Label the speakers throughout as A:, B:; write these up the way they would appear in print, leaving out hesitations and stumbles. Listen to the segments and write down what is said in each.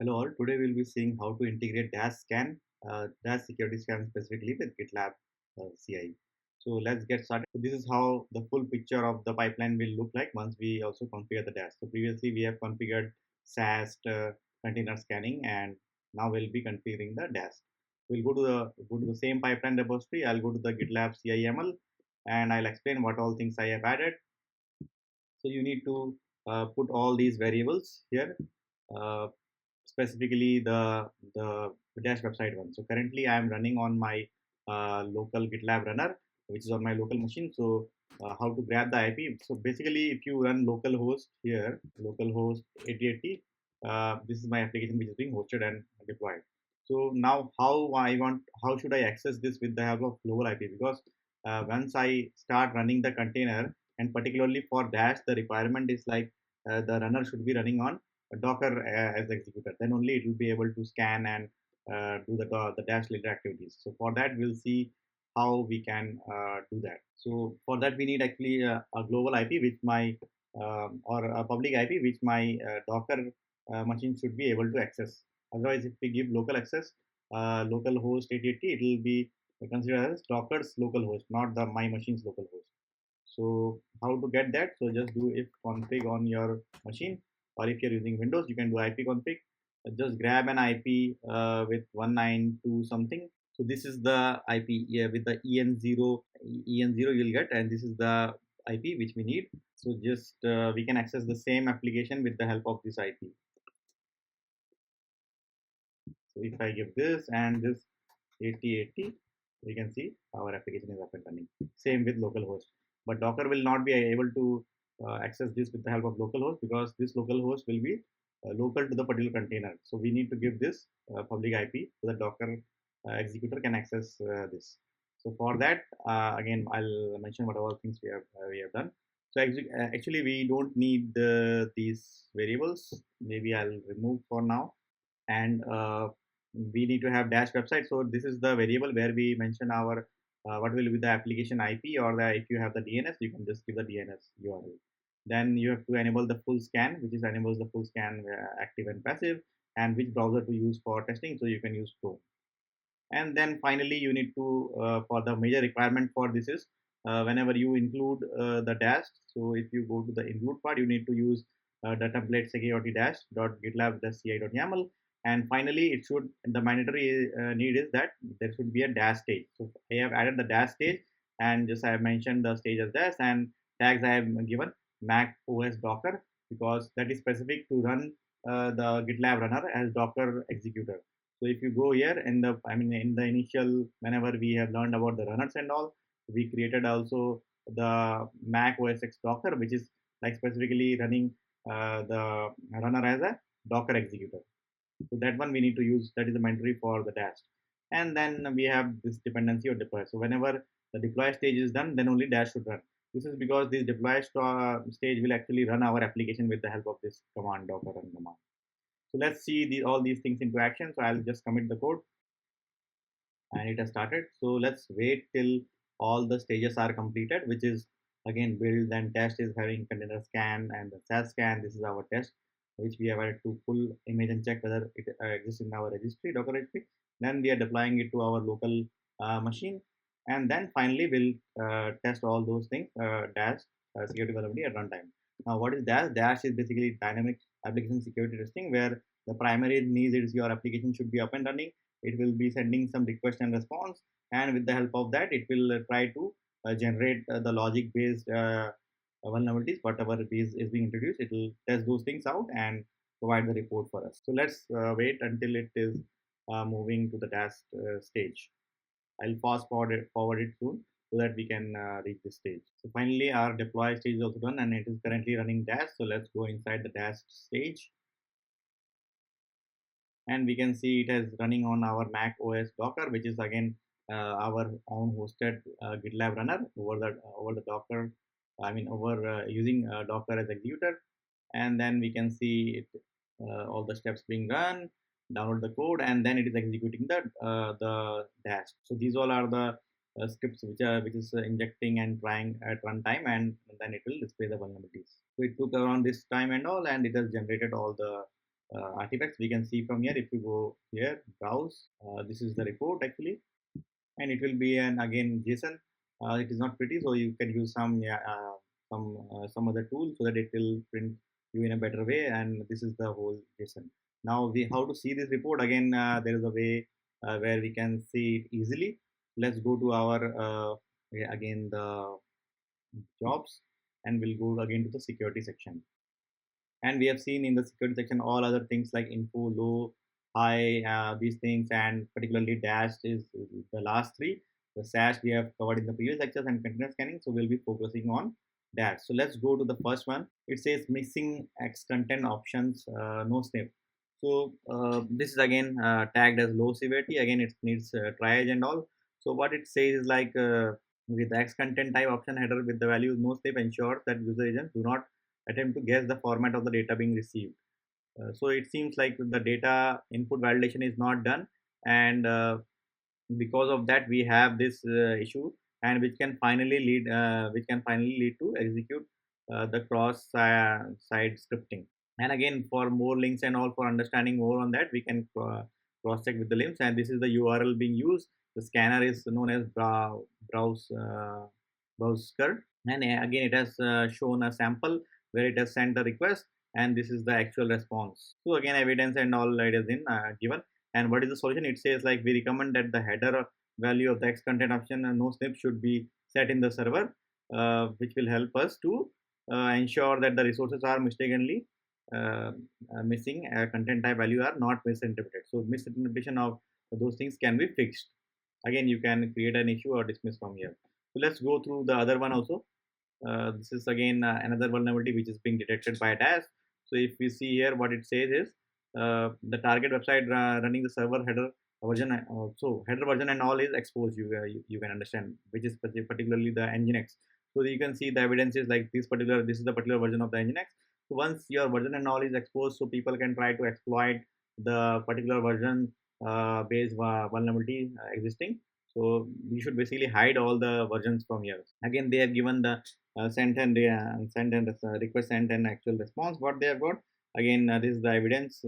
A: Hello all, today we'll be seeing how to integrate DAST scan, DAST security scan specifically with GitLab CI. So let's get started. So this is how the full picture of the pipeline will look like once we also configure the DAST. So previously we have configured SAST container scanning, and now we'll be configuring the DAST. We'll go to the same pipeline repository. I'll go to the GitLab CI YAML and I'll explain what all things I have added. So you need to put all these variables here. Uh, Specifically the dash website one. So currently I am running on my local GitLab runner, which is on my local machine. So how to grab the IP? So basically, if you run localhost here, localhost 8080, this is my application which is being hosted and deployed. So now how should I access this with the help of global IP? Because once I start running the container, and particularly for Dash, the requirement is like the runner should be running on Docker as executor. Then only it will be able to scan and do the Dash related activities. So for that, we'll see how we can do that. So for that, we need actually a global IP which my or a public IP which my Docker machine should be able to access. Otherwise, if we give local access, local host 8080, it will be considered as Docker's local host, not the my machine's local host. So how to get that? So just do if config on your machine, or if you're using Windows, you can do ipconfig. Just grab an IP with 192 something. So this is the IP, yeah, with the en0 you'll get, and this is the IP which we need. So just we can access the same application with the help of this IP. So if I give this and this 8080, we can see our application is up and running. Same with localhost. But Docker will not be able to access this with the help of localhost, because this localhost will be local to the particular container. So we need to give this public IP so that Docker executor can access this. So for that, again, I'll mention what all things we have done. So actually, we don't need these variables. Maybe I'll remove for now, and we need to have dash website. So this is the variable where we mention our what will be the application IP, or the if you have the DNS, you can just give the DNS URL. Then you have to enable the full scan, which is enables the full scan active and passive, and which browser to use for testing. So you can use Chrome. And then finally, you need to for the major requirement for this is whenever you include the dash. So if you go to the include part, you need to use the template security dash dot gitlab ci dot yaml. And finally, it should the mandatory need is that there should be a dash stage. So I have added the dash stage, and just I have mentioned the stage as dash, and tags I have given Mac OS Docker, because that is specific to run the GitLab runner as Docker executor. So if you go here in the, I mean, in the initial, whenever we have learned about the runners and all, we created also the Mac OS X Docker, which is like specifically running the runner as a Docker executor. So that one we need to use. That is the mandatory for the Dash. And then we have this dependency of deploy. So whenever the deploy stage is done, then only Dash should run. This is because this deploy stage will actually run our application with the help of this command, Docker run command. So let's see all these things into action. So I'll just commit the code, and it has started. So let's wait till all the stages are completed, which is again build, then test is having container scan and the SAS scan. This is our test, which we have added to full image and check whether it exists in our registry, Docker registry. Then we are deploying it to our local machine, and then finally we'll test all those things. Dash security vulnerability at runtime. Now, what is Dash? Dash is basically dynamic application security testing, where the primary need is your application should be up and running. It will be sending some request and response, and with the help of that, it will try to generate the logic based vulnerabilities. Whatever is being introduced, it will test those things out and provide the report for us. So let's wait until it is moving to the dash stage. I'll fast forward it soon so that we can reach this stage. So finally, our deploy stage is also done, and it is currently running dash. So let's go inside the dash stage, and we can see it is running on our Mac OS Docker, which is again our own hosted GitLab runner over the Docker. I mean, over using Docker as executor, and then we can see it, all the steps being run. Download the code, and then it is executing the dash. So these all are the scripts which is injecting and trying at runtime, and then it will display the vulnerabilities. So it took around this time and all, and it has generated all the artifacts. We can see from here. If you go here, browse, this is the report actually, and it will be an again JSON. It is not pretty, so you can use some other tool so that it will print you in a better way. And this is the whole JSON. Now we how to see this report again. There is a way where we can see it easily. Let's go to our again the jobs, and we'll go again to the security section. And we have seen in the security section all other things like info, low, high, these things, and particularly dash is the last three. The sash we have covered in the previous lectures, and container scanning, so we'll be focusing on dash. So let's go to the first one. It says missing X content options, no snip. So this is again tagged as low severity. Again, it needs triage and all. So what it says is like with the X content type option header with the value no snip ensures that user agents do not attempt to guess the format of the data being received. So it seems like the data input validation is not done, and because of that we have this issue, and which can finally lead to execute the cross site scripting. And again, for more links and all, for understanding more on that, we can cross check with the links. And this is the URL being used. The scanner is known as browser, and again it has shown a sample where it has sent the request, and this is the actual response. So again, evidence and all it is in given. And what is the solution? It says like we recommend that the header value of the X content option and no snip should be set in the server, which will help us to ensure that the resources are mistakenly uh, missing content type value are not misinterpreted. So misinterpretation of those things can be fixed. Again, you can create an issue or dismiss from here. So let's go through the other one also. This is again another vulnerability which is being detected by DAST. So if we see here, what it says is the target website running the server header version. So header version and all is exposed. You can understand, which is particularly the Nginx. So you can see the evidence is like this is the particular version of the Nginx. So once your version and all is exposed, so people can try to exploit the particular version based vulnerability existing. So we should basically hide all the versions from here. Again, they have given the sent and request sent and actual response what they have got. Again, this is the evidence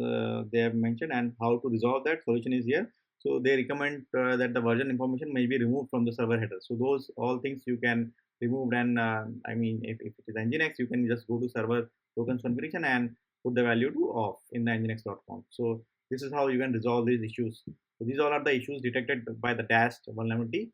A: they have mentioned, and how to resolve that solution is here. So they recommend that the version information may be removed from the server header. So those all things you can remove. And I mean, if it is Nginx, you can just go to server tokens configuration and put the value to off in the nginx.conf. So this is how you can resolve these issues. So these all are the issues detected by the DAST vulnerability.